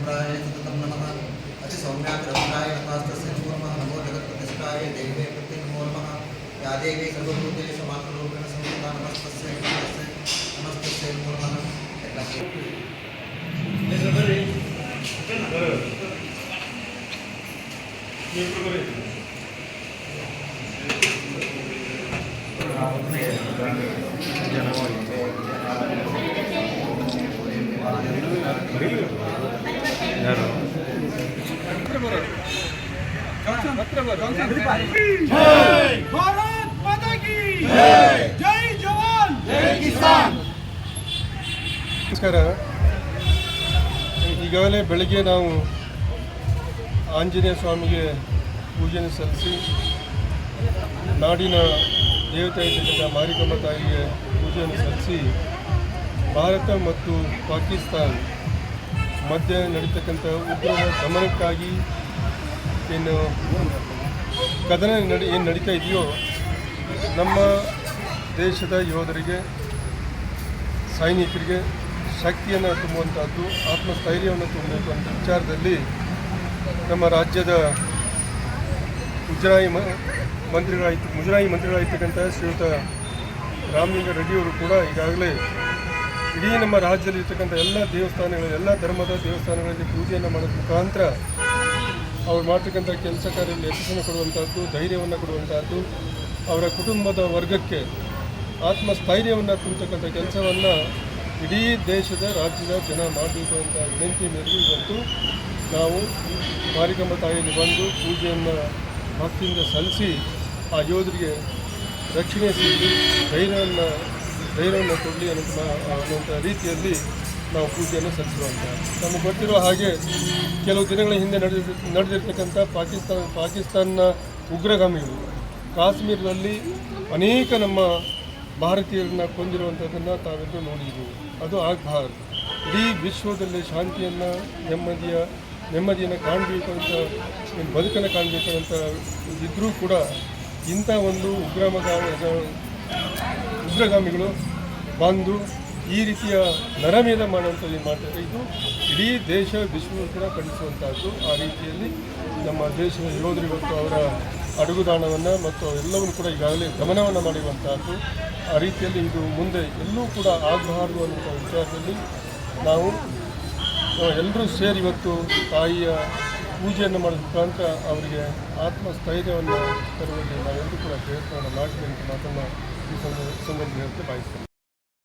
रविचन्द्राय सततं नमः अचि सौम्याग्रहणाय नमस्तस्य नमो नमः नमो जगत्प्रतिष्ठाय देवे प्रति नमो नमः या देवी सर्वभूतेषु मातृरूपेण संस्थिता नमस्तस्यै नमो नमः भारत माता की जय जवान जय किसान। ನಮಸ್ಕಾರ. ಈಗಾಗಲೇ ಬೆಳಗ್ಗೆ ನಾವು ಆಂಜನೇಯ ಸ್ವಾಮಿಗೆ ಪೂಜೆಯನ್ನು ಸಲ್ಲಿಸಿ ನಾಡಿನ ದೇವತೆಯಾಗಿದ್ದ ಮಾರಿಕಮ್ಮ ತಾಯಿಗೆ ಪೂಜೆಯನ್ನು ಸಲ್ಲಿಸಿ ಭಾರತ ಮತ್ತು ಪಾಕಿಸ್ತಾನ ಮಧ್ಯೆ ನಡೀತಕ್ಕಂಥ ಉಗ್ರರ ದಮನಕ್ಕಾಗಿ ಏನು ಕದನ ಏನು ನಡೀತಾ ಇದೆಯೋ ನಮ್ಮ ದೇಶದ ಯೋಧರಿಗೆ ಸೈನಿಕರಿಗೆ ಶಕ್ತಿಯನ್ನು ತುಂಬುವಂಥದ್ದು ಆತ್ಮಸ್ಥೈರ್ಯವನ್ನು ತುಂಬುವಂಥ ವಿಚಾರದಲ್ಲಿ ನಮ್ಮ ರಾಜ್ಯದ ಮುಜರಾಯಿ ಮಂತ್ರಿಗಳಾಗಿರ್ತಕ್ಕಂಥ ಶ್ರೀಯುತ ರಾಮಲಿಂಗ ರೆಡ್ಡಿಯವರು ಕೂಡ ಈಗಾಗಲೇ ಇಡೀ ನಮ್ಮ ರಾಜ್ಯದಲ್ಲಿ ಇರ್ತಕ್ಕಂಥ ಎಲ್ಲ ದೇವಸ್ಥಾನಗಳು ಎಲ್ಲ ಧರ್ಮದ ದೇವಸ್ಥಾನಗಳಲ್ಲಿ ಪೂಜೆಯನ್ನು ಮಾಡೋದ್ರ ಮುಖಾಂತರ ಅವ್ರು ಮಾಡ್ತಕ್ಕಂಥ ಕೆಲಸ ಕಾರ್ಯದಲ್ಲಿ ಯಶಸ್ಸನ್ನು ಕೊಡುವಂಥದ್ದು, ಧೈರ್ಯವನ್ನು ಕೊಡುವಂಥದ್ದು, ಅವರ ಕುಟುಂಬದ ವರ್ಗಕ್ಕೆ ಆತ್ಮಸ್ಥೈರ್ಯವನ್ನು ತುಂಬತಕ್ಕಂಥ ಕೆಲಸವನ್ನು ಇಡೀ ದೇಶದ ರಾಜ್ಯದ ಜನ ಮಾಡಬೇಕು ಅಂತ ವಿನಂತಿ ಮೇರೆಗೆ ಇವತ್ತು ನಾವು ಮಾರಿಕಮ್ಮ ತಾಯಿಯಲ್ಲಿ ಬಂದು ಪೂಜೆಯನ್ನು ಭಕ್ತಿಯಿಂದ ಸಲ್ಲಿಸಿ ಆ ಯೋಧರಿಗೆ ರಕ್ಷಣೆ ಸಿಗಲಿ, ಧೈರ್ಯವನ್ನು ಕೊಡಲಿ ಅನ್ನುವಂಥ ರೀತಿಯಲ್ಲಿ ನಾವು ಪೂಜೆಯನ್ನು ಸಲ್ಲಿಸುವಂಥ. ನಮಗೆ ಗೊತ್ತಿರೋ ಹಾಗೆ ಕೆಲವು ದಿನಗಳ ಹಿಂದೆ ನಡೆದಿರ್ತಕ್ಕಂಥ ಪಾಕಿಸ್ತಾನ ಉಗ್ರಗಾಮಿಗಳು ಕಾಶ್ಮೀರದಲ್ಲಿ ಅನೇಕ ನಮ್ಮ ಭಾರತೀಯರನ್ನ ಕೊಂದಿರುವಂಥದ್ದನ್ನು ತಾವೆಲ್ಲರೂ ನೋಡಿದ್ದೀವಿ. ಅದು ಆಗಬಾರ್ದು. ಇಡೀ ವಿಶ್ವದಲ್ಲಿ ಶಾಂತಿಯನ್ನು ನೆಮ್ಮದಿಯನ್ನು ಕಾಣಬೇಕು ಅಂತ ಬದುಕನ್ನು ಕಾಣಬೇಕು ಅಂತ ಇದ್ದರೂ ಕೂಡ ಇಂಥ ಒಂದು ಉಗ್ರಗಾಮಿಗಳು ಬಂದು ಈ ರೀತಿಯ ನರಮೇಧ ಮಾಡುವಂಥದ್ದು ಮಾಡ್ತಾರೆ. ಇದು ಇಡೀ ದೇಶ ವಿಶ್ವ ಕೂಡ ಖಂಡಿಸುವಂಥದ್ದು. ಆ ರೀತಿಯಲ್ಲಿ ನಮ್ಮ ದೇಶದ ಯೋಧರು ಇವತ್ತು ಅವರ ಅಡುಗುದಾಣವನ್ನು ಮತ್ತು ಎಲ್ಲವನ್ನು ಕೂಡ ಈಗಾಗಲೇ ಗಮನವನ್ನು ಮಾಡಿರುವಂಥದ್ದು. ಆ ರೀತಿಯಲ್ಲಿ ಇದು ಮುಂದೆ ಎಲ್ಲೂ ಕೂಡ ಆಗಬಾರದು ಅನ್ನುವಂಥ ವಿಚಾರದಲ್ಲಿ ನಾವು ಎಲ್ಲರೂ ಸೇರಿ ಇವತ್ತು ತಾಯಿಯ ಪೂಜೆಯನ್ನು ಮಾಡೋದ್ರ ಮುಖಾಂತರ ಅವರಿಗೆ ಆತ್ಮಸ್ಥೈರ್ಯವನ್ನು ತರುವಲ್ಲಿ ನಾವೆಲ್ಲರೂ ಕೂಡ ಪ್ರಯತ್ನವನ್ನು ಮಾಡ್ತೀವಿ ಅಂತ ಮಾತನ್ನು ಈ ಸಂದರ್ಭದಲ್ಲಿ ಹೇಳಕ್ಕೆ ಬಯಸ್ತೇನೆ.